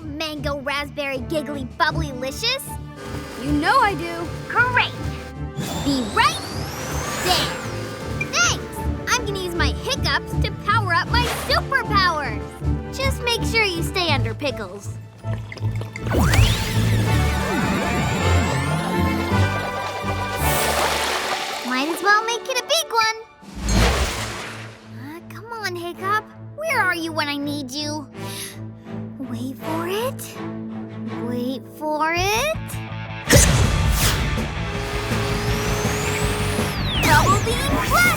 want mango, raspberry, giggly, bubbly-licious? You know I do. Great! Be right there! Thanks! I'm gonna use my hiccups to power up my superpowers! Just make sure you stay under pickles. Might as well make it a big one. Come on, Hiccup. Where are you when I need you? Wait for it. Wait for it. Double beam blast!